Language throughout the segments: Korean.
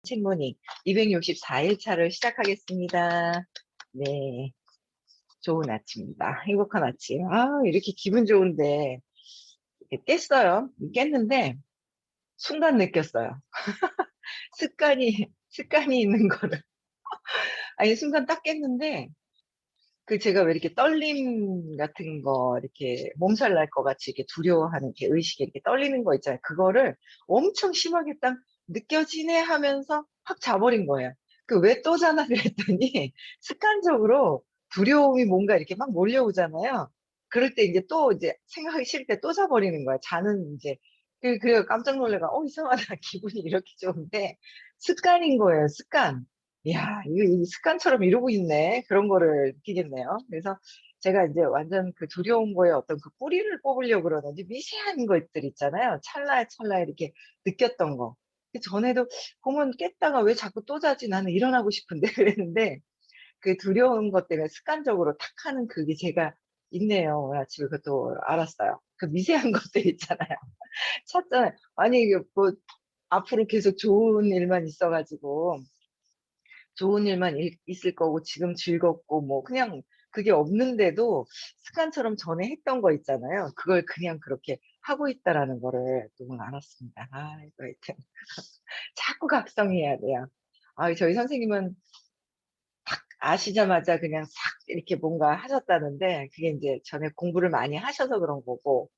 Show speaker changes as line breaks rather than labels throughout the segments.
책모닝 264일 차를 시작하겠습니다. 네. 좋은 아침입니다. 행복한 아침. 이렇게 기분 좋은데, 이렇게 깼어요. 깼는데, 순간 느꼈어요. 습관이 있는 거를. 아니, 순간 딱 깼는데, 제가 왜 이렇게 떨림 같은 거, 이렇게 몸살 날 것 같이 이렇게 두려워하는 게 의식이 이렇게 떨리는 거 있잖아요. 그거를 엄청 심하게 딱 느껴지네 하면서 확 자버린 거예요. 왜 또 자나 그랬더니 습관적으로 두려움이 뭔가 이렇게 막 몰려오잖아요. 그럴 때 이제 또 이제 생각하기 싫을 때 또 자버리는 거예요. 자는 이제. 그래요. 깜짝 놀래가, 이상하다. 기분이 이렇게 좋은데, 습관인 거예요, 습관. 이야, 이거 이 습관처럼 이러고 있네. 그런 거를 느끼겠네요. 그래서 제가 이제 완전 그 두려운 거에 어떤 그 뿌리를 뽑으려고 그러는지 미세한 것들 있잖아요. 찰나찰나 이렇게 느꼈던 거. 전에도 보면 깼다가 왜 자꾸 또 자지? 나는 일어나고 싶은데 그랬는데, 그 두려운 것 때문에 습관적으로 탁 하는 그게 제가 있네요. 오늘 아침에 그것도 알았어요. 그 미세한 것들 있잖아요. 찾잖아요. 아니, 이게 뭐, 앞으로 계속 좋은 일만 있어가지고, 좋은 일만 있을 거고 지금 즐겁고 뭐 그냥 그게 없는데도 습관처럼 전에 했던 거 있잖아요. 그걸 그냥 그렇게 하고 있다라는 거를 또 오늘 알았습니다. 이거 하여튼 자꾸 각성해야 돼요. 저희 선생님은 딱 아시자마자 그냥 싹 이렇게 뭔가 하셨다는데 그게 이제 전에 공부를 많이 하셔서 그런 거고,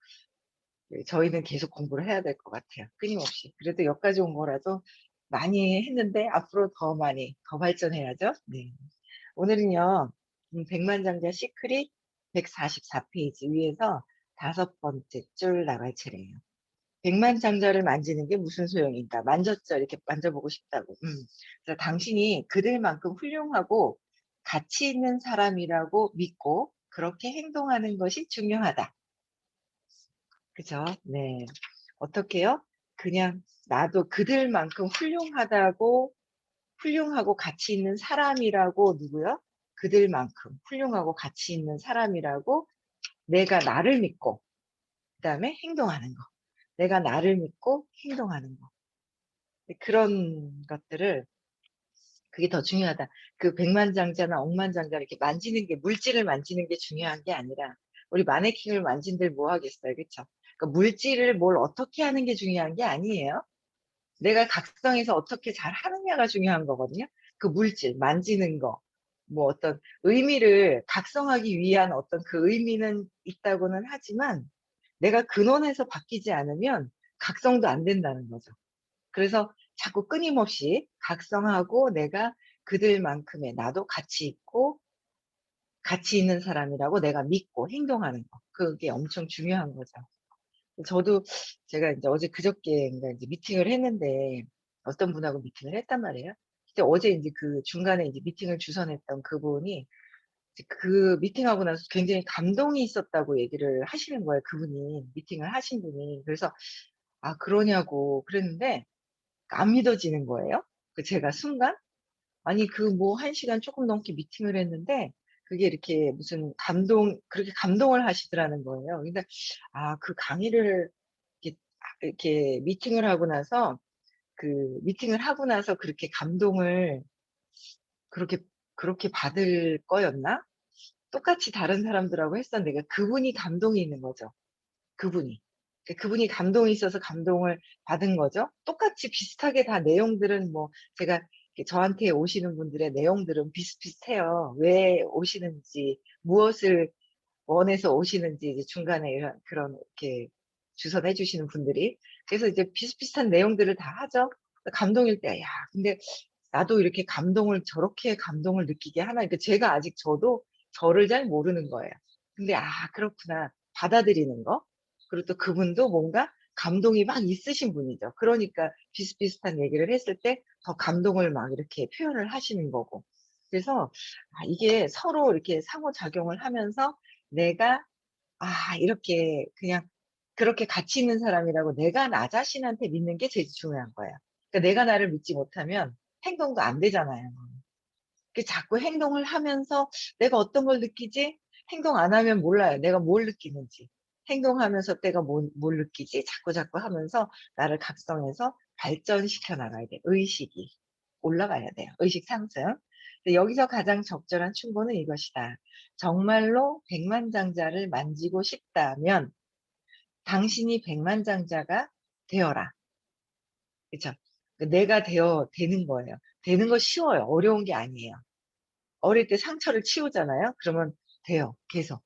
저희는 계속 공부를 해야 될 것 같아요. 끊임없이. 그래도 여기까지 온 거라도 많이 했는데 앞으로 더 많이 더 발전해야죠. 네. 오늘은요, 백만장자 시크릿 144페이지 위에서 5번째 줄 나갈 차례예요. 백만장자를 만지는 게 무슨 소용인가? 만졌죠? 이렇게 만져보고 싶다고. 그래서 당신이 그들만큼 훌륭하고 가치 있는 사람이라고 믿고 그렇게 행동하는 것이 중요하다. 그죠? 네. 어떻게요? 그냥 나도 그들만큼 훌륭하고 가치 있는 사람이라고, 누구요? 그들만큼 훌륭하고 가치 있는 사람이라고 내가 나를 믿고, 그다음에 행동하는 거. 내가 나를 믿고 행동하는 거. 그런 것들을, 그게 더 중요하다. 그 백만장자나 억만장자 이렇게 만지는 게, 물질을 만지는 게 중요한 게 아니라, 우리 마네킹을 만진들 뭐 하겠어요. 그쵸? 그러니까 물질을 뭘 어떻게 하는 게 중요한 게 아니에요. 내가 각성해서 어떻게 잘 하느냐가 중요한 거거든요. 그 물질, 만지는 거, 뭐 어떤 의미를 각성하기 위한 어떤 그 의미는 있다고는 하지만 내가 근원에서 바뀌지 않으면 각성도 안 된다는 거죠. 그래서 자꾸 끊임없이 각성하고 내가 그들만큼의 나도 가치 있고 가치 있는 사람이라고 내가 믿고 행동하는 거. 그게 엄청 중요한 거죠. 저도 제가 이제 어제 그저께인가 이제 미팅을 했는데 어떤 분하고 미팅을 했단 말이에요. 근데 어제 이제 그 중간에 이제 미팅을 주선했던 그분이 이제 그 미팅하고 나서 굉장히 감동이 있었다고 얘기를 하시는 거예요. 그분이 미팅을 하신 분이. 그래서 그러냐고 그랬는데 안 믿어지는 거예요. 제가 순간 아니 뭐 1시간 조금 넘게 미팅을 했는데 그게 이렇게 무슨 그렇게 감동을 하시더라는 거예요. 근데 그 강의를 이렇게 미팅을 하고 나서 그렇게 감동을 그렇게 받을 거였나? 똑같이 다른 사람들하고 했었는데 그분이 감동이 있는 거죠. 그분이. 그분이 감동이 있어서 감동을 받은 거죠. 똑같이 비슷하게 다 내용들은 뭐 제가 이렇게 저한테 오시는 분들의 내용들은 비슷비슷해요. 왜 오시는지, 무엇을 원해서 오시는지 이제 중간에 이런 그런 이렇게 주선해 주시는 분들이. 그래서 이제 비슷비슷한 내용들을 다 하죠. 감동일 때, 야, 근데 나도 이렇게 저렇게 감동을 느끼게 하나. 그러니까 제가 아직 저도 저를 잘 모르는 거예요. 근데 그렇구나. 받아들이는 거. 그리고 또 그분도 뭔가 감동이 막 있으신 분이죠. 그러니까 비슷비슷한 얘기를 했을 때 더 감동을 막 이렇게 표현을 하시는 거고. 그래서 이게 서로 이렇게 상호작용을 하면서 내가 이렇게 그냥 그렇게 가치 있는 사람이라고 내가 나 자신한테 믿는 게 제일 중요한 거예요. 그러니까 내가 나를 믿지 못하면 행동도 안 되잖아요. 자꾸 행동을 하면서 내가 어떤 걸 느끼지? 행동 안 하면 몰라요. 내가 뭘 느끼는지. 행동하면서 내가 뭘 느끼지? 자꾸 하면서 나를 각성해서 발전시켜 나가야 돼. 의식이. 올라가야 돼요. 의식 상승. 근데 여기서 가장 적절한 충고는 이것이다. 정말로 백만장자를 만지고 싶다면 당신이 백만장자가 되어라. 그쵸? 내가 되는 거예요. 되는 거 쉬워요. 어려운 게 아니에요. 어릴 때 상처를 치우잖아요. 그러면 돼요. 계속.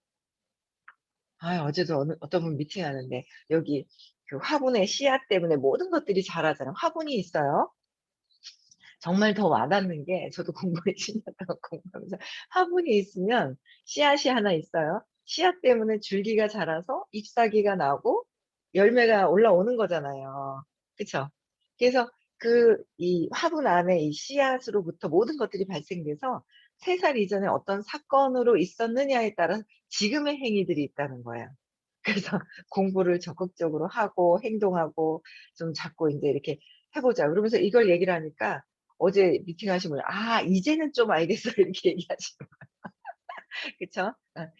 어제도 어떤 분 미팅하는데 여기 그 화분의 씨앗 때문에 모든 것들이 자라잖아요. 화분이 있어요. 정말 더 와닿는 게 저도 공부에 10년 동안 공부하면서 화분이 있으면 씨앗이 하나 있어요. 씨앗 때문에 줄기가 자라서 잎사귀가 나고 열매가 올라오는 거잖아요. 그쵸? 그래서 이 화분 안에 이 씨앗으로부터 모든 것들이 발생돼서 3살 이전에 어떤 사건으로 있었느냐에 따라 지금의 행위들이 있다는 거예요. 그래서 공부를 적극적으로 하고 행동하고 좀 자꾸 인제 이렇게 해 보자. 그러면서 이걸 얘기를 하니까 어제 미팅하신 분이 "아 이제는 좀 알겠어요." 이렇게 얘기하시는 거예요. 그쵸?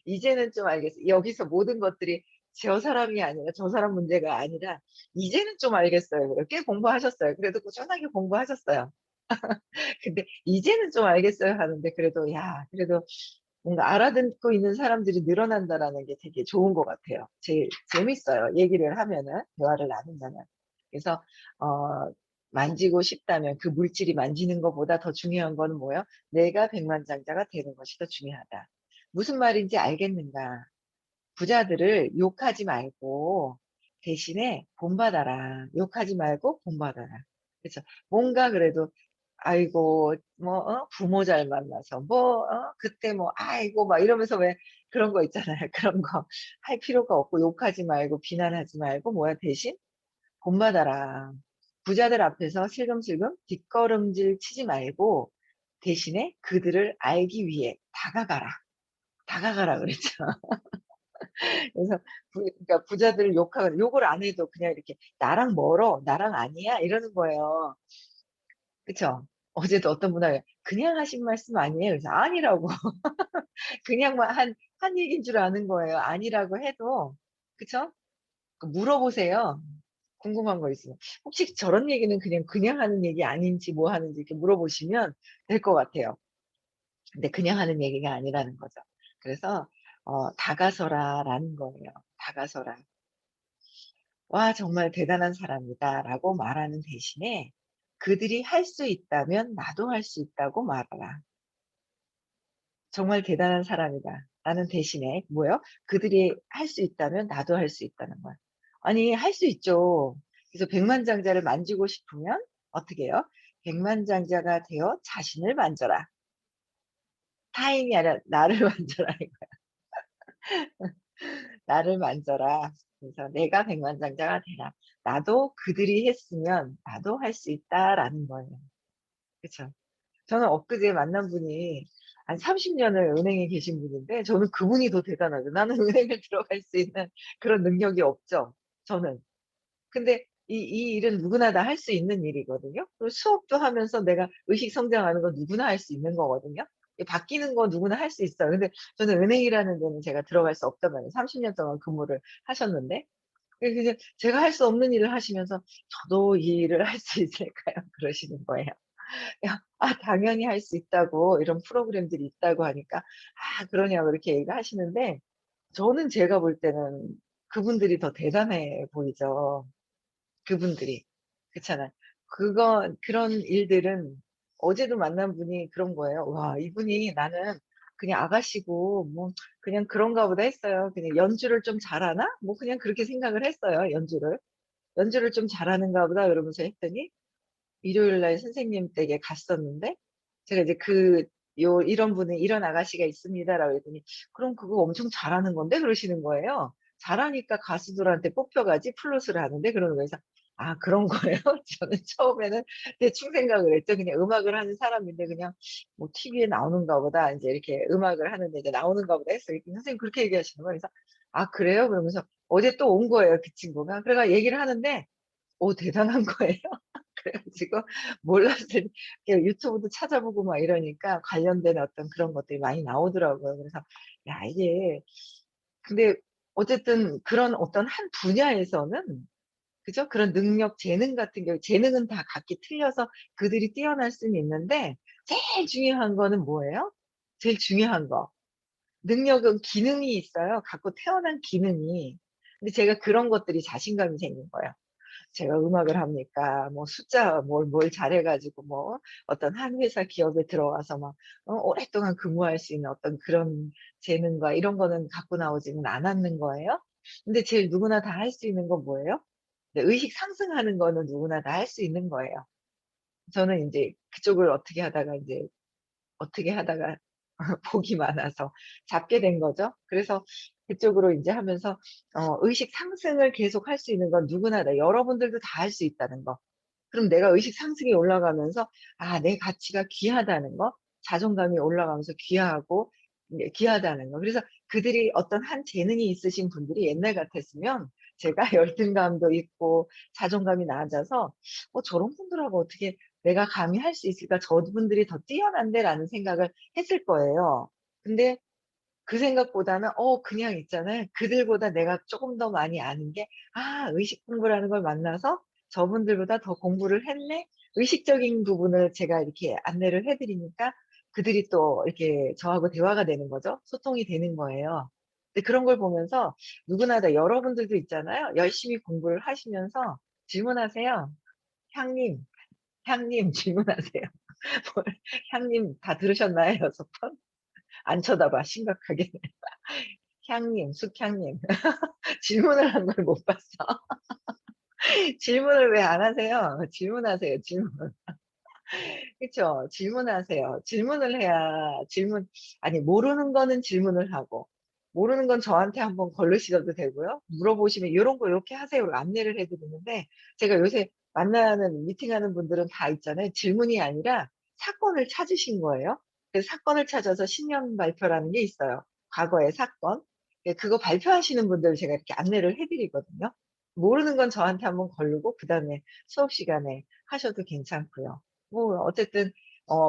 이제는 좀 알겠어요. 여기서 모든 것들이 저 사람이 아니라 저 사람 문제가 아니라 "이제는 좀 알겠어요." 그래요. 꽤 공부하셨어요. 그래도 꾸준하게 공부하셨어요. 근데 "이제는 좀 알겠어요." 하는데 그래도 그래도 뭔가 알아듣고 있는 사람들이 늘어난다라는 게 되게 좋은 것 같아요. 제일 재밌어요, 얘기를 하면은, 대화를 나눈다면. 그래서 어 만지고 싶다면 그 물질이 만지는 것보다 더 중요한 거는 뭐예요? '내가 백만장자가 되는 것이 더 중요하다.' 무슨 말인지 알겠는가? 부자들을 욕하지 말고 대신에 본받아라. 욕하지 말고 본받아라. 그쵸. 뭔가 그래도 아이고 뭐 부모 잘 만나서 뭐 그때 뭐 아이고 막 이러면서 왜 그런 거 있잖아요. 그런 거 할 필요가 없고 욕하지 말고 비난하지 말고 뭐야 대신 본받아라. 부자들 앞에서 슬금슬금 뒷걸음질 치지 말고 대신에 그들을 알기 위해 다가가라. 다가가라 그랬죠. 그래서 그러니까 부자들을 욕하거나 욕을 안 해도 그냥 이렇게 "나랑 멀어. 나랑 아니야." 이러는 거예요. 그쵸? 어제도 어떤 분이 "그냥 하신 말씀 아니에요?" 그래서 아니라고. 그냥만 한 얘기인 줄 아는 거예요. 아니라고 해도 그쵸? 물어보세요. 궁금한 거 있으면. 혹시 저런 얘기는 그냥 하는 얘기 아닌지 뭐 하는지 이렇게 물어보시면 될 것 같아요. 근데 그냥 하는 얘기가 아니라는 거죠. 그래서 "다가서라."라는 거예요. 다가서라. "와 정말 대단한 사람이다."라고 말하는 대신에 "그들이 할 수 있다면 나도 할 수 있다고 말하라." "정말 대단한 사람이다."라는 대신에 뭐예요? 그들이 할 수 있다면 나도 할 수 있다는 거야. 아니 할 수 있죠. 그래서 백만장자를 만지고 싶으면 어떻게 해요? 백만장자가 되어 자신을 만져라. 타인이 아니라 나를 만져라 이거야. 나를 만져라. 그래서 내가 백만장자가 되라. 나도 그들이 했으면 나도 할 수 있다라는 거예요. 그쵸. 저는 엊그제 만난 분이 한 30년을 은행에 계신 분인데 저는 그분이 더 대단하죠. 나는 은행을 들어갈 수 있는 그런 능력이 없죠, 저는. 근데 이 일은 누구나 다 할 수 있는 일이거든요. 그리고 수업도 하면서 내가 의식 성장하는 건 누구나 할 수 있는 거거든요. 바뀌는 건 누구나 할 수 있어요. 근데 저는 은행이라는 데는 제가 들어갈 수 없단 말이에요. 30년 동안 근무를 하셨는데. 그냥 제가 할 수 없는 일을 하시면서 "저도 이 일을 할 수 있을까요?" 그러시는 거예요. 당연히 할 수 있다고 이런 프로그램들이 있다고 하니까 그러냐고 이렇게 얘기를 하시는데 저는 제가 볼 때는 그분들이 더 대단해 보이죠. 그분들이. 그렇잖아요. 그런 일들은 어제도 만난 분이 그런 거예요. 와 이분이 나는 그냥 아가씨고 뭐 그냥 그런가 보다 했어요. 그냥 '연주를 좀 잘하나?' 뭐 그냥 그렇게 생각을 했어요, 연주를. '연주를 좀 잘하는가 보다.' 그러면서 했더니 일요일 날 선생님 댁에 갔었는데 제가 이제 "이런 분은 이런 아가씨가 있습니다."라고 했더니 "그럼 그거 엄청 잘하는 건데?" 그러시는 거예요. "잘하니까 가수들한테 뽑혀 가지 플룻을 하는데." 그러는 거예요. 그래서 '아 그런 거예요?' 저는 처음에는 대충 생각을 했죠. 그냥 음악을 하는 사람인데 그냥 뭐 'TV에 나오는가 보다.' 인제 이렇게 음악을 하는데 이제 '나오는가 보다.' 했어요. 그랬더니 선생님이 그렇게 얘기하시는 거예요. 그래서 '아 그래요?' 그러면서 어제 또 온 거예요, 그 친구가. 그래 가 얘기를 하는데 대단한 거예요. 그래 가지고 몰랐더니 이렇게 유튜브도 찾아보고 막 이러니까 관련된 어떤 그런 것들이 많이 나오더라고요. 그래서 이게 근데 어쨌든 그런 어떤 한 분야에서는 그죠? 그런 능력, 재능 같은 경우 재능은 다 각기 틀려서 그들이 뛰어날 수는 있는데 제일 중요한 거는 뭐예요? 제일 중요한 거. 능력은 기능이 있어요. 갖고 태어난 기능이. 근데 제가 그런 것들이 자신감이 생긴 거예요. 제가 음악을 합니까? 뭐 숫자 뭘 잘해 가지고 뭐 어떤 한 회사 기업에 들어가서 막 오랫동안 근무할 수 있는 어떤 그런 재능과 이런 거는 갖고 나오지는 않았는 거예요. 근데 제일 누구나 다 할 수 있는 건 뭐예요? 네, 의식 상승하는 거는 누구나 다 할 수 있는 거예요. 저는 인제 그쪽을 어떻게 하다가 복이 많아서 잡게 된 거죠. 그래서 그쪽으로 인제 하면서 의식 상승을 계속할 수 있는 건 누구나 다 여러분들도 다 할 수 있다는 거. 그럼 내가 의식 상승이 올라가면서 내 가치가 귀하다는 거, 자존감이 올라가면서 귀하고 귀하다는 거. 그래서 그들이 어떤 한 재능이 있으신 분들이 옛날 같았으면 제가 열등감도 있고 자존감이 낮아서 '저런 분들하고 어떻게 내가 감히 할 수 있을까? 저분들이 더 뛰어난데.'라는 생각을 했을 거예요. 근데 그 생각보다는 그냥 있잖아요. 그들보다 내가 쪼금 더 많이 아는 게 '아 의식 공부라는 걸 만나서 저분들보다 더 공부를 했네.' 의식적인 부분을 제가 이렇게 안내를 해 드리니까 그들이 또 이렇게 저하고 대화가 되는 거죠. 소통이 되는 거예요. 근데 그런 걸 보면서 누구나 다 여러분들도 있잖아요. 열심히 공부를 하시면서 질문하세요. "향님, 향님." 질문하세요. 뭘 "향님 다 들으셨나요?" 6 번? 안 쳐다봐 심각하게. 향님, 숙향님. 질문을 한 걸 못 봤어. 질문을 왜 안 하세요? 질문하세요, 질문. 그쵸. 질문하세요. 질문을 해야 아니 모르는 거는 질문을 하고 모르는 건 저한테 한번 걸르셔도 되고요. 물어보시면 "요런 거 요렇게 하세요."로 안내를 해 드리는데 제가 요새 만나는 미팅하는 분들은 다 있잖아요. 질문이 아니라 사건을 찾으신 거예요. 그 사건을 찾아서 신년 발표라는 게 있어요. 과거의 사건. 예 그거 발표하시는 분들 제가 이렇게 안내를 해 드리거든요. 모르는 건 저한테 한번 걸르고 그다음에 수업 시간에 하셔도 괜찮고요. 뭐 어쨌든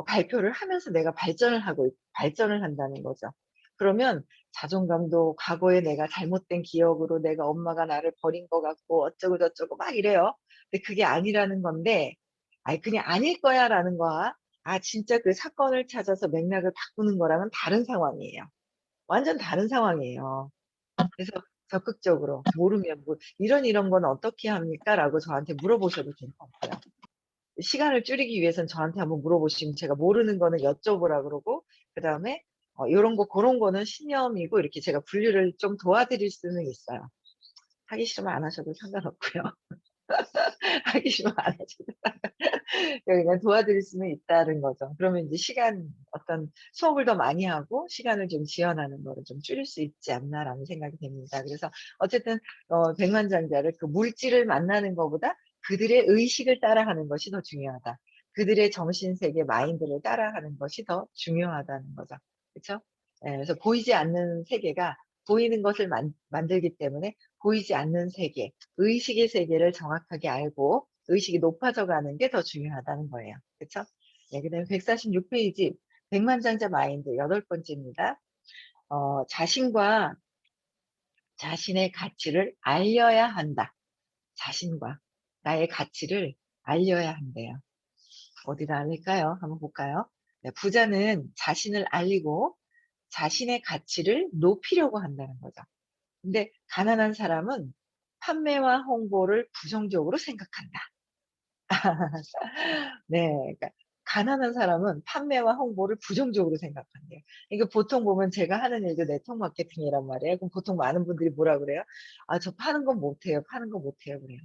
발표를 하면서 내가 발전을 한다는 거죠. 그러면 자존감도 과거에 내가 잘못된 기억으로 내가 엄마가 나를 버린 것 같고 어쩌고 저쩌고 막 이래요. 근데 그게 아니라는 건데 아이 그냥 "아닐 거야."라는 거와 진짜 그 사건을 찾아서 맥락을 바꾸는 거랑은 다른 상황이에요. 완전 다른 상황이에요. 그래서 적극적으로 모르면 뭐 이런 건 어떻게 합니까?"라고 저한테 물어보셔도 괜찮고요. 시간을 줄이기 위해선 저한테 한번 물어보시면 제가 모르는 거는 여쭤보라 그러고 그다음에 요런 거 고런 거는 신념이고 이렇게 제가 분류를 좀 도와드릴 수는 있어요. 하기 싫으면 안 하셔도 상관없고요. 하기 싫으면 안 하셔도 그냥 도와드릴 수는 있다는 거죠. 그러면 인제 어떤 수업을 더 많이 하고 시간을 좀 지연하는 거를 좀 줄일 수 있지 않나라는 생각이 됩니다. 그래서 어쨌든 백만장자를 그 물질을 만나는 것보다 그들의 의식을 따라가는 것이 더 중요하다. 그들의 정신세계 마인드를 따라가는 것이 더 중요하다는 거죠. 그쵸? 예 그래서 보이지 않는 세계가 보이는 것을 만들기 때문에 보이지 않는 세계, 의식의 세계를 정확하게 알고 의식이 높아져 가는 게 더 중요하다는 거예요. 그쵸? 네 그다음에 146 페이지 백만장자 마인드 8번째입니다. 자신과 자신의 가치를 알려야 한다. 자신과 나의 가치를 알려야 한대요. 어디다 알릴까요? 한번 볼까요? 네 부자는 자신을 알리고 자신의 가치를 높이려고 한다는 거죠. 근데 가난한 사람은 판매와 홍보를 부정적으로 생각한다. 네. 그러니까 가난한 사람은 판매와 홍보를 부정적으로 생각한대요. 이게 보통 보면 제가 하는 일도 네트워크 마케팅이란 말이에요. 그럼 보통 많은 분들이 뭐라 그래요? "아 저 파는 건 못해요. 파는 거 못해요." 그래요.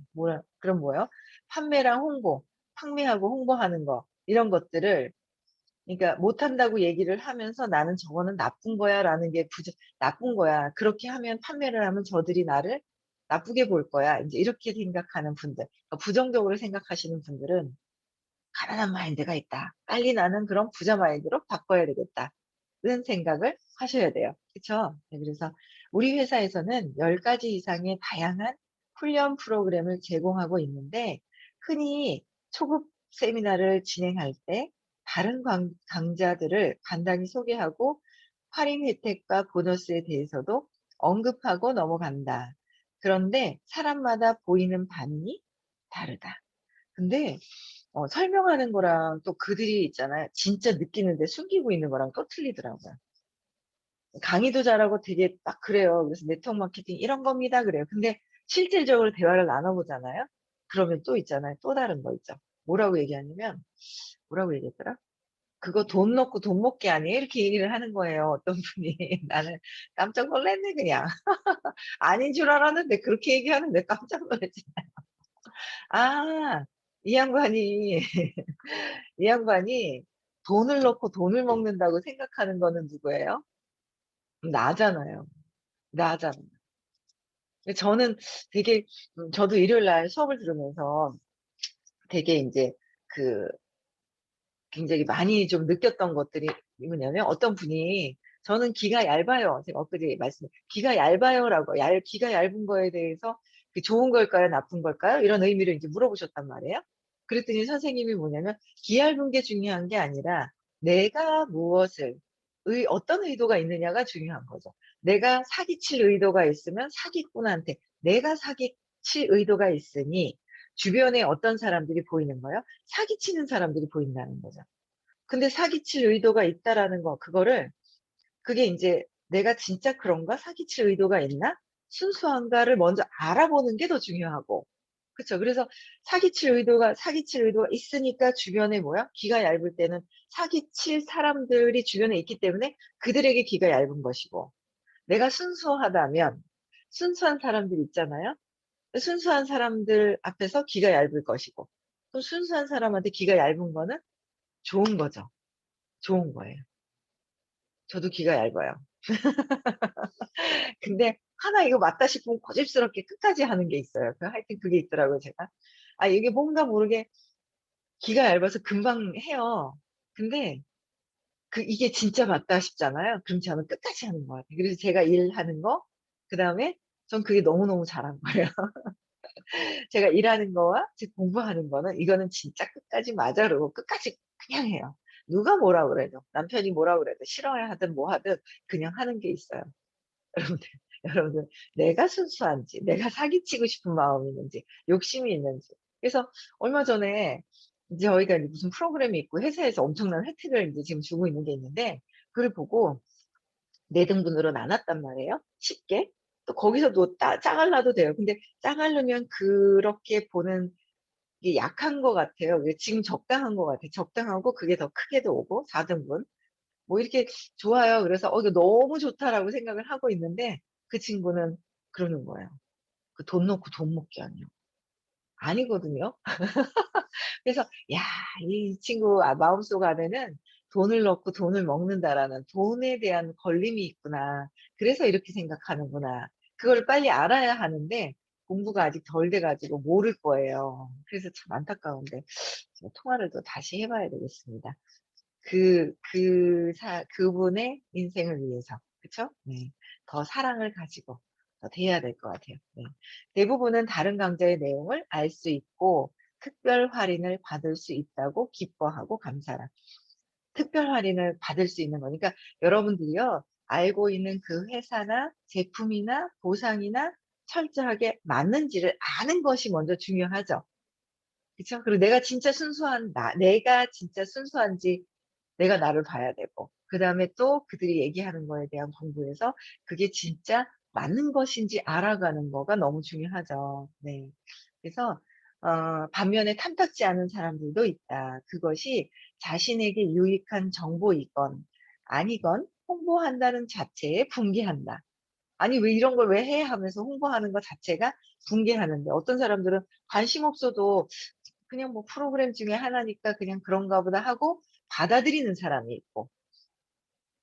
그럼 뭐예요? 판매랑 홍보, 판매하고 홍보하는 거 이런 것들을 그러니까 못한다고 얘기를 하면서 "나는 저거는 나쁜 거야."라는 게 "나쁜 거야. 그렇게 하면 판매를 하면 저들이 나를 나쁘게 볼 거야." 인제 이렇게 생각하는 분들 부정적으로 생각하시는 분들은 '가난한 마인드가 있다. 빨리 나는 그런 부자 마인드로 바꿔야 되겠다.'는 생각을 하셔야 돼요. 그쵸? 네 그래서 우리 회사에서는 10 가지 이상의 다양한 훈련 프로그램을 제공하고 있는데 흔히 초급 세미나를 진행할 때 다른 강자들을 간단히 소개하고 할인 혜택과 보너스에 대해서도 언급하고 넘어간다. 그런데 사람마다 보이는 반이 다르다. 근데 설명하는 거랑 또 그들이 있잖아요. 진짜 느끼는데 숨기고 있는 거랑 또 틀리더라고요. 강의도 잘하고 되게 딱 그래요. 그래서 네트워크 마케팅 이런 겁니다. 그래요. 근데 실질적으로 대화를 나눠보잖아요. 그러면 또 있잖아요. 또 다른 거 있죠. 뭐라고 얘기하냐면, 뭐라고 얘기했더라? 그거 돈 넣고 돈 먹기 아니에요? 이렇게 얘기를 하는 거예요. 어떤 분이. 나는 깜짝 놀랐네, 그냥. 아닌 줄 알았는데 그렇게 얘기하는데 깜짝 놀랐지. 아, 이 양반이, 이 양반이 돈을 넣고 돈을 먹는다고 생각하는 거는 누구예요? 나잖아요. 나잖아요. 저는 되게, 저도 일요일 날 수업을 들으면서 되게 이제 그 굉장히 많이 좀 느꼈던 것들이 뭐냐면 어떤 분이 저는 귀가 얇아요. 제가 엊그제 귀가 얇아요라고, 귀가 얇은 거에 대해서 그 좋은 걸까요? 나쁜 걸까요? 이런 의미로 이제 물어보셨단 말이에요. 그랬더니 선생님이 뭐냐면 귀 얇은 게 중요한 게 아니라 내가 무엇을, 어떤 의도가 있느냐가 중요한 거죠. 내가 사기칠 의도가 있으면 사기꾼한테 내가 사기칠 의도가 있으니 주변에 어떤 사람들이 보이는 거예요? 사기치는 사람들이 보인다는 거죠. 근데 사기칠 의도가 있다라는 거, 그게 이제 내가 진짜 그런가? 사기칠 의도가 있나? 순수한가를 먼저 알아보는 게 더 중요하고. 그쵸. 그래서 사기칠 의도가 있으니까 주변에 뭐야? 귀가 얇을 때는 사기칠 사람들이 주변에 있기 때문에 그들에게 귀가 얇은 것이고, 내가 순수하다면, 순수한 사람들 있잖아요? 순수한 사람들 앞에서 귀가 얇을 것이고, 또 순수한 사람한테 귀가 얇은 거는 좋은 거죠. 좋은 거예요. 저도 귀가 얇아요. 근데 하나 이거 맞다 싶으면 고집스럽게 끝까지 하는 게 있어요. 하여튼 그게 있더라고요, 제가. 아, 이게 뭔가 모르게 귀가 얇아서 금방 해요. 근데 이게 진짜 맞다 싶잖아요. 그럼 저는 끝까지 하는 것 같아요. 그래서 제가 일하는 거, 그 다음에 전 그게 너무너무 잘한 거예요. 제가 일하는 거와 제 공부하는 거는 이거는 진짜 끝까지 맞아 그러고 끝까지 그냥 해요. 누가 뭐라 그래도 남편이 뭐라 그래도 싫어야 하든 뭐 하든 그냥 하는 게 있어요. 여러분들, 여러분들, 내가 순수한지, 내가 사기치고 싶은 마음이 있는지, 욕심이 있는지. 그래서 얼마 전에 저희가 이제 무슨 프로그램이 있고 회사에서 엄청난 혜택을 이제 지금 주고 있는 게 있는데, 그걸 보고 4등분으로 나눴단 말이에요. 쉽게. 또 거기서도 짜갈라도 돼요. 근데 짜갈르면 그렇게 보는 게 약한 것 같아요. 지금 적당한 것 같아요. 적당하고 그게 더 크게도 오고, 4등분. 뭐 이렇게 좋아요. 그래서 이거 너무 좋다라고 생각을 하고 있는데 그 친구는 그러는 거예요. 그 돈 놓고 돈 먹기 아니요. 아니거든요. 그래서 야, 이 친구 마음속 안에는 돈을 넣고 돈을 먹는다라는 돈에 대한 걸림이 있구나. 그래서 이렇게 생각하는구나. 그걸 빨리 알아야 하는데 공부가 아직 덜 돼가지고 모를 거예요. 그래서 참 안타까운데 제가 통화를 또 다시 해봐야 되겠습니다. 그분의 인생을 위해서. 그쵸? 네. 더 사랑을 가지고 더 돼야 될 것 같아요. 네. 대부분은 다른 강좌의 내용을 알 수 있고, 특별 할인을 받을 수 있다고 기뻐하고 감사라. 특별 할인을 받을 수 있는 거니까, 여러분들이요, 알고 있는 그 회사나 제품이나 보상이나 철저하게 맞는지를 아는 것이 먼저 중요하죠. 그쵸? 그리고 내가 진짜 순수한지 내가 나를 봐야 되고, 그 다음에 또 그들이 얘기하는 거에 대한 공부에서 그게 진짜 맞는 것인지 알아가는 거가 너무 중요하죠. 네. 그래서, 반면에 탐탁지 않은 사람들도 있다. 그것이 자신에게 유익한 정보이건 아니건 홍보한다는 자체에 분개한다. 아니, 왜 이런 걸 왜 해? 하면서 홍보하는 것 자체가 분개하는데, 어떤 사람들은 관심 없어도 그냥 뭐 프로그램 중에 하나니까 그냥 그런가 보다 하고 받아들이는 사람이 있고,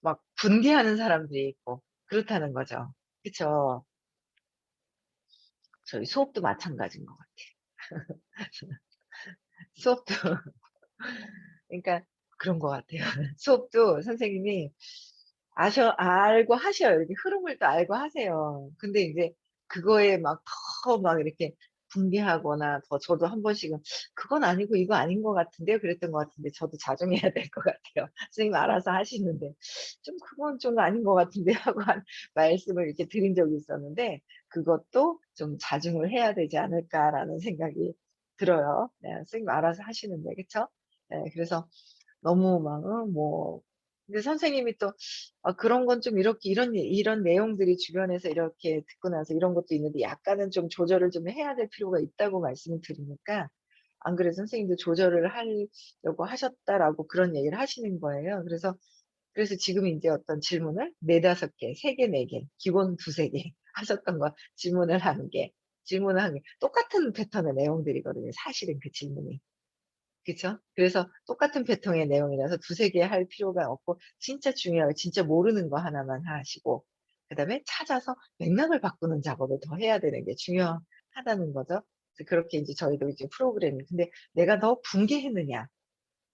막 분개하는 사람들이 있고, 그렇다는 거죠. 그쵸? 저희 수업도 마찬가지인 것 같아요. 수업도, 그러니까 그런 것 같아요. 수업도 선생님이 알고 하셔요. 이렇게 흐름을 또 알고 하세요. 근데 이제 그거에 막 더 막 이렇게 붕괴하거나 더 저도 한 번씩은 그건 아니고 이거 아닌 것 같은데요. 그랬던 것 같은데 저도 자중해야 될 것 같아요. 선생님 알아서 하시는데 좀 그건 좀 아닌 것 같은데 하고 한 말씀을 이렇게 드린 적이 있었는데 그것도 좀 자중을 해야 되지 않을까라는 생각이 들어요. 네. 선생님 알아서 하시는데 그쵸? 네. 그래서 너무 막 뭐 근데 선생님이 또 그런 건 좀 이렇게 이런 내용들이 주변에서 이렇게 듣고 나서 이런 것도 있는데 약간은 좀 조절을 좀 해야 될 필요가 있다고 말씀을 드리니까 안 그래도 선생님도 조절을 하려고 하셨다라고 그런 얘기를 하시는 거예요. 그래서 지금 인제 어떤 질문을 4-5 개, 3 개, 4 개, 기본 2-3개 하셨던 거 질문을 한 게 똑같은 패턴의 내용들이거든요 사실은 그 질문이. 그쵸? 그래서 똑같은 패턴의 내용이라서 2-3개 할 필요가 없고 진짜 중요하게 진짜 모르는 거 하나만 하시고 그다음에 찾아서 맥락을 바꾸는 작업을 더 해야 되는 게 중요하다는 거죠. 그래서 그렇게 인제 저희도 이제 프로그램이 근데 내가 더 분개했느냐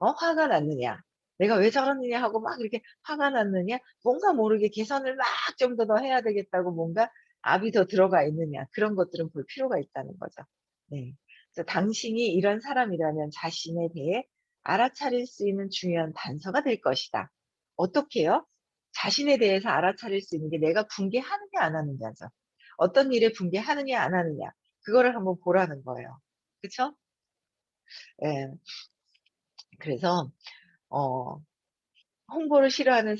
화가 났느냐, 내가 왜 저러느냐 하고 막 이렇게 화가 났느냐, 뭔가 모르게 개선을 막 좀 더 해야 되겠다고 뭔가 압이 더 들어가 있느냐 그런 것들은 볼 필요가 있다는 거죠. 네. 그래서 당신이 이런 사람이라면 자신에 대해 알아차릴 수 있는 중요한 단서가 될 것이다. 어떻게요? 자신에 대해서 알아차릴 수 있는 게 내가 분개하느냐 안 하느냐죠. 어떤 일에 분개하느냐 안 하느냐 그거를 한번 보라는 거예요. 그쵸? 예. 그래서 어 홍보를 싫어하는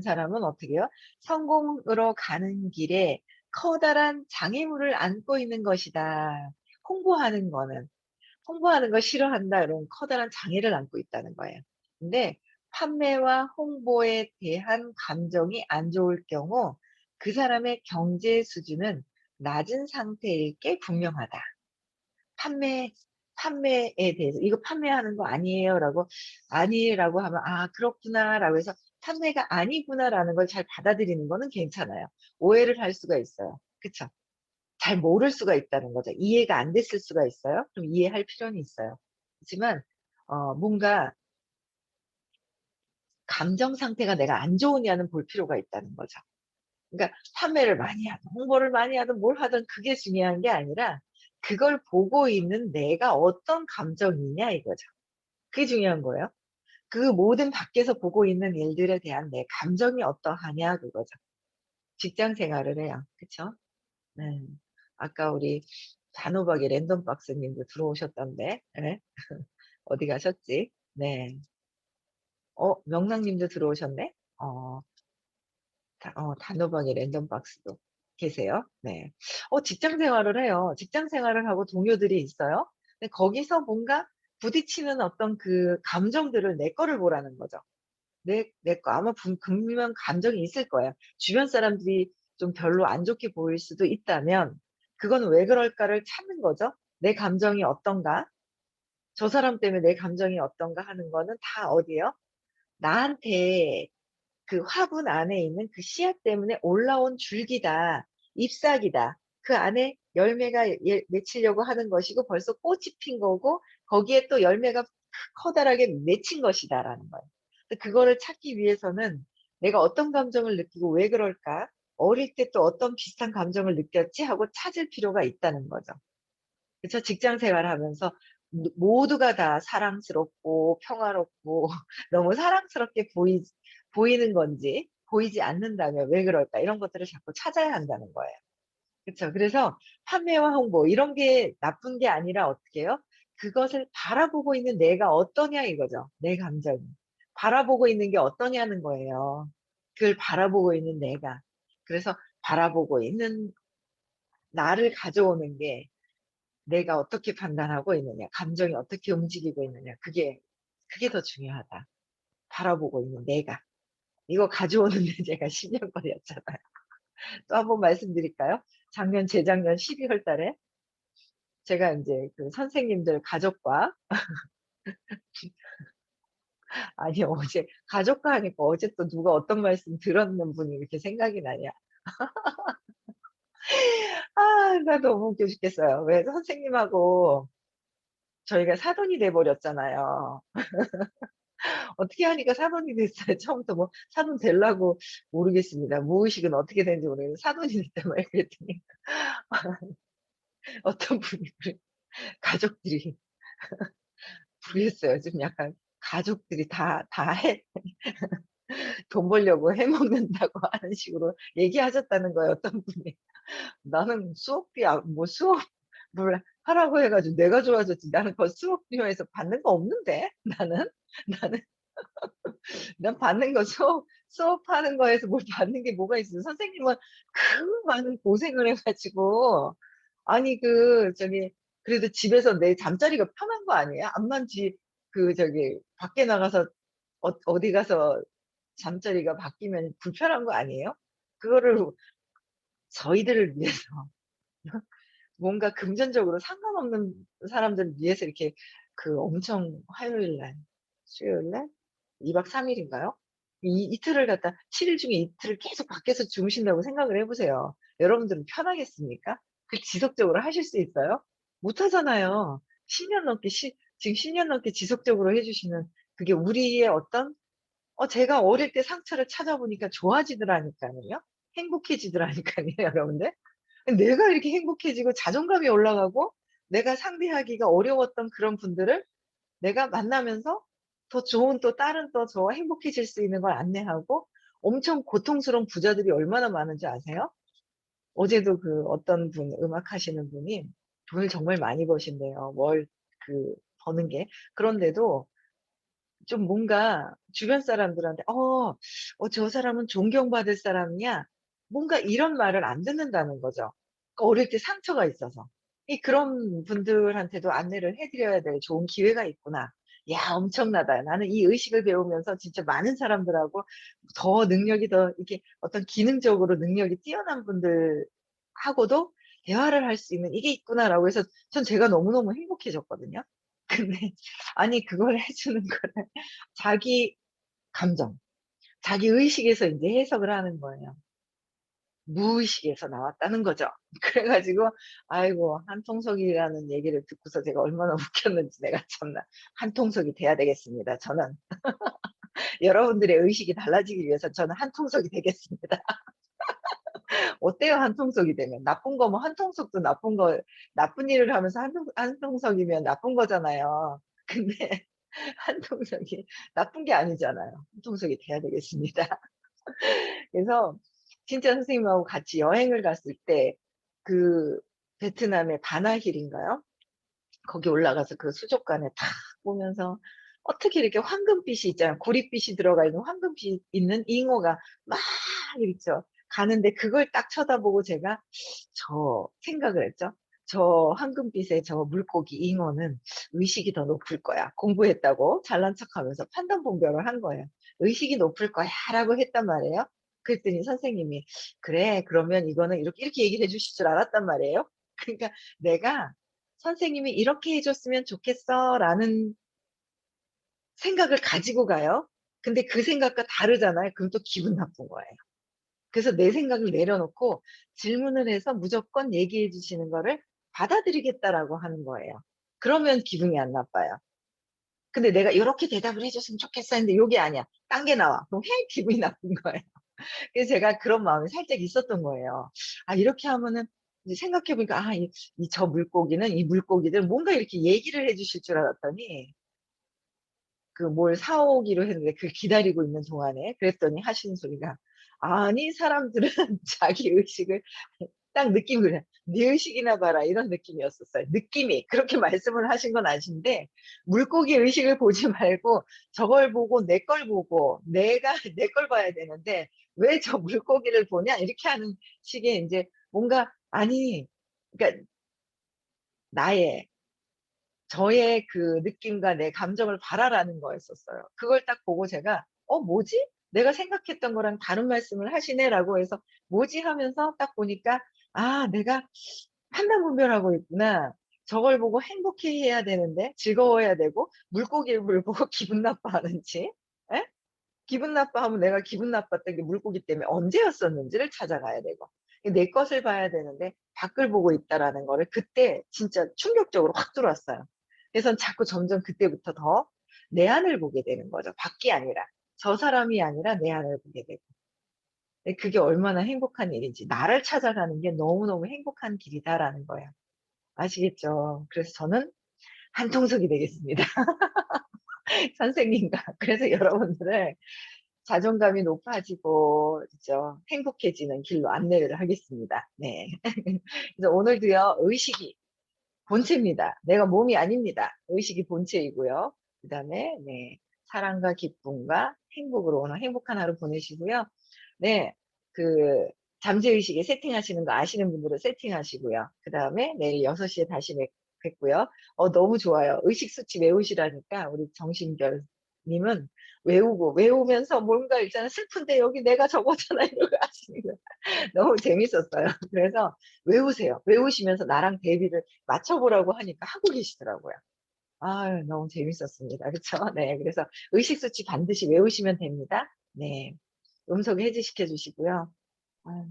사람은 어떻게 해요? 성공으로 가는 길에 커다란 장애물을 안고 있는 것이다. 홍보하는 거는. 홍보하는 걸 싫어한다 이러면 커다란 장애를 안고 있다는 거예요. 근데 판매와 홍보에 대한 감정이 안 좋을 경우 그 사람의 경제 수준은 낮은 상태일 게 분명하다. 판매 판매에 대해서 "이거 판매하는 거 아니에요."라고 "아니에요."라고 하면 '아 그렇구나.'라고 해서 '판매가 아니구나.'라는 걸 잘 받아들이는 거는 괜찮아요. 오해를 할 수가 있어요. 그쵸? 잘 모를 수가 있다는 거죠. 이해가 안 됐을 수가 있어요. 그럼 이해할 필요는 있어요. 그렇지만 뭔가 감정 상태가 내가 안 좋으냐는 볼 필요가 있다는 거죠. 그러니까 판매를 많이 하든 홍보를 많이 하든 뭘 하든 그게 중요한 게 아니라 그걸 보고 있는 내가 어떤 감정이냐 이거죠. 그게 중요한 거예요. 그 모든 밖에서 보고 있는 일들에 대한 내 감정이 어떠하냐 그거죠. 직장 생활을 해요. 그쵸? 네. 아까 우리 단호박이 랜덤 박스님도 들어오셨던데 예. 어디 가셨지? 네. 명랑님도 들어오셨네? 어. 단호박의 랜덤 박스도 계세요. 네. 직장 생활을 해요. 직장 생활을 하고 동료들이 있어요. 근데 거기서 뭔가 부딪히는 어떤 그 감정들을 내 거를 보라는 거죠. 내 거 아마 분명 감정이 있을 거예요. 주변 사람들이 좀 별로 안 좋게 보일 수도 있다면 그건 '왜 그럴까.'를 찾는 거죠. '내 감정이 어떤가? 저 사람 때문에 내 감정이 어떤가.' 하는 거는 다 어디예요? 나한테 그 화분 안에 있는 그 씨앗 때문에 올라온 줄기다. 잎사귀다. 그 안에 열매가 맺히려고 하는 것이고 벌써 꽃이 핀 거고 거기에 또 열매가 커다랗게 맺힌 것이다라는 거예요. 근데 그거를 찾기 위해서는 '내가 어떤 감정을 느끼고 왜 그럴까? 어릴 때 또 어떤 비슷한 감정을 느꼈지?' 하고 찾을 필요가 있다는 거죠. 그쵸. 직장 생활하면서 모두가 다 사랑스럽고 평화롭고 너무 사랑스럽게 보이는 건지 보이지 않는다면 '왜 그럴까?' 이런 것들을 자꾸 찾아야 한다는 거예요. 그쵸. 그래서 판매와 홍보 이런 게 나쁜 게 아니라 어떻게 해요? 그것을 바라보고 있는 내가 어떠냐 이거죠, 내 감정이. 바라보고 있는 게 어떠냐는 거예요. 그걸 바라보고 있는 내가. 그래서 바라보고 있는 나를 가져오는 게 내가 어떻게 판단하고 있느냐, 감정이 어떻게 움직이고 있느냐 그게 더 중요하다. 바라보고 있는 내가. 이거 가져오는데 제가 10년 걸렸잖아요. 또 한 번 말씀드릴까요? 재작년 12월 달에 제가 인제 그 선생님들 가족과 아니 가족과 하니까 어제 또 누가 어떤 말씀 들었는 분이 이렇게 생각이 나냐. 나 너무 웃겨 죽겠어요. 왜 선생님하고 저희가 사돈이 돼 버렸잖아요. 어떻게 하니까 사돈이 됐어요. 처음부터 뭐 사돈 되려고 모르겠습니다. 무의식은 어떻게 되는지 모르겠는데 사돈이 됐단 말이에요. 그랬더니 어떤 분이 가족들이 모르겠어요. 좀 약간 가족들이 다 해. 돈 벌려고 해 먹는다고 하는 식으로 얘기하셨다는 거예요, 어떤 분이. 나는 수업비 뭐 수업을 하라고 해 가지고 내가 좋아졌지 나는 그 수업료에서 받는 거 없는데 나는. 나는 난 받는 거 수업하는 거에서 뭘 받는 게 뭐가 있어요. 선생님은 그 많은 고생을 해 가지고 아니 그래도 집에서 내 잠자리가 편한 거 아니에요? 암만 밖에 나가서 어디 가서 잠자리가 바뀌면 불편한 거 아니에요? 그거를 저희들을 위해서 뭔가 금전적으로 상관없는 사람들을 위해서 이렇게 엄청 화요일 날, 수요일 날 2박 3 일인가요? 이 이틀을 갖다 7일 중에 이틀을 계속 밖에서 주무신다고 생각을 해 보세요. 여러분들은 편하겠습니까? 지속적으로 하실 수 있어요? 못 하잖아요. 10년 넘게 지금 10년 넘게 지속적으로 해 주시는 그게 우리의 제가 어릴 때 상처를 찾아보니까 좋아지더라니까요. 행복해지더라니까요, 여러분들. 내가 이렇게 행복해지고 자존감이 올라가고 내가 상대하기가 어려웠던 그런 분들을 내가 만나면서 더 좋은 또 다른 또 저 행복해질 수 있는 걸 안내하고 엄청 고통스러운 부자들이 얼마나 많은지 아세요? 어제도 어떤 음악 하시는 분이 돈을 정말 많이 버신대요. 버는 게. 그런데도 좀 뭔가 주변 사람들한테 저 사람은 존경받을 사람이야." 뭔가 이런 말을 안 듣는다는 거죠. 어릴 때 상처가 있어서. 그런 분들한테도 안내를 해 드려야 될 좋은 기회가 있구나. 야 엄청나다. 나는 이 의식을 배우면서 진짜 많은 사람들하고 더 능력이 더 이렇게 어떤 기능적으로 능력이 뛰어난 분들하고도 대화를 할 수 있는 '이게 있구나.'라고 해서 제가 너무너무 행복해졌거든요. 근데 아니 그걸 해 주는 거를 자기 감정, 자기 의식에서 인제 해석을 하는 거예요. 무의식에서 나왔다는 거죠. 그래 가지고 아이고 한통속이라는 얘기를 듣고서 제가 얼마나 웃겼는지 내가 참나. 한통속이 돼야 되겠습니다 저는. 여러분들의 의식이 달라지기 위해서 저는 한통속이 되겠습니다. 어때요 한통속이 되면? 나쁜 거면 한통속도 나쁜 일을 하면서 한통속이면 나쁜 거잖아요. 근데 한통속이 나쁜 게 아니잖아요. 한통속이 돼야 되겠습니다. 그래서 진짜 선생님하고 같이 여행을 갔을 때 그 베트남의 바나힐인가요? 거기 올라가서 수족관에 탁 보면서 어떻게 이렇게 황금빛이 있잖아요. 구릿빛이 들어가 있는 황금빛 있는 잉어가 막 있죠. 가는데 그걸 딱 쳐다보고 제가 생각을 했죠. '저 황금빛의 저 물고기 잉어는 의식이 더 높을 거야.' 공부했다고 잘난 척하면서 판단 분별을 한 거예요. '의식이 높을 거야.'라고 했단 말이에요. 그랬더니 선생님이 "그래. 그러면 이거는" 이렇게 얘기를 해 주실 줄 알았단 말이에요. 그러니까 내가 '선생님이 이렇게 해 줬으면 좋겠어.'라는 생각을 가지고 가요. 근데 그 생각과 다르잖아요. 그럼 또 기분 나쁜 거예요. 그래서 내 생각을 내려놓고 질문을 해서 무조건 얘기해 주시는 거를 받아들이겠다라고 하는 거예요. 그러면 기분이 안 나빠요. 근데 내가 "요렇게 대답을 해 줬으면 좋겠어." 했는데 요게 아니야. 딴 게 나와. 그럼 기분이 나쁜 거예요. 그래서 제가 그런 마음이 살짝 있었던 거예요. 이렇게 하면은 이제 생각해 보니까 저 물고기는 이 물고기들 뭔가 이렇게 얘기를 해 주실 줄 알았더니 뭘 사 오기로 했는데 기다리고 있는 동안에 그랬더니 하시는 소리가 "아니 사람들은 자기 의식을" 딱 느낌이 그래요. "네 의식이나 봐라." 이런 느낌이었었어요. 느낌이. 그렇게 말씀을 하신 건 아신데 물고기 의식을 보지 말고 저걸 보고 내 걸 보고 내가 내 걸 봐야 되는데 "왜 저 물고기를 보냐?" 이렇게 하는 식의 인제 뭔가 그러니까 나의 저의 느낌과 내 감정을 봐라라는 거였었어요. 그걸 딱 보고 제가 '어 뭐지? 내가 생각했던 거랑 다른 말씀을 하시네.'라고 해서 '뭐지?' 하면서 딱 보니까 '아 내가 판단 분별하고 있구나. 저걸 보고 행복해해야 되는데 즐거워해야 되고 물고기를 보고 기분 나빠하는지 예? 기분 나빠하면 내가 기분 나빴던 게 물고기 때문에 언제였었는지를 찾아가야 되고 내 것을 봐야 되는데 밖을 보고 있다라는 거를 그때 진짜 충격적으로 확 들어왔어요. 그래서 자꾸 점점 그때부터 더 내 안을 보게 되는 거죠. 밖이 아니라. 저 사람이 아니라 내 안을 보게 되고. 그게 얼마나 행복한 일인지 '나를 찾아가는 게 너무너무 행복한 길이다.'라는 거예요. 아시겠죠? 그래서 저는 한통속이 되겠습니다. 선생님과. 그래서 여러분들을 자존감이 높아지고 그죠. 행복해지는 길로 안내를 하겠습니다. 네. 그래서 오늘도요. 의식이 본체입니다. 내가 몸이 아닙니다. 의식이 본체이고요. 그다음에 네. 사랑과 기쁨과 행복으로 오늘 행복한 하루 보내시고요. 네. 그 잠재의식에 세팅하시는 거 아시는 분들은 세팅하시고요. 그다음에 내일 6 시에 다시 뵙고요. 너무 좋아요. 의식 수치 외우시라니까 우리 정신결 님은 외우면서 뭔가 있잖아. 슬픈데 여기 내가 저거잖아. 이러고 하시는 거 너무 재밌었어요. 그래서 외우세요. 외우시면서 나랑 대비를 맞춰보라고 하니까 하고 계시더라고요. 아, 너무 재밌었습니다. 그쵸? 네. 그래서 의식 수치 반드시 외우시면 됩니다. 네. 음성 해지시켜 주시고요. 아유.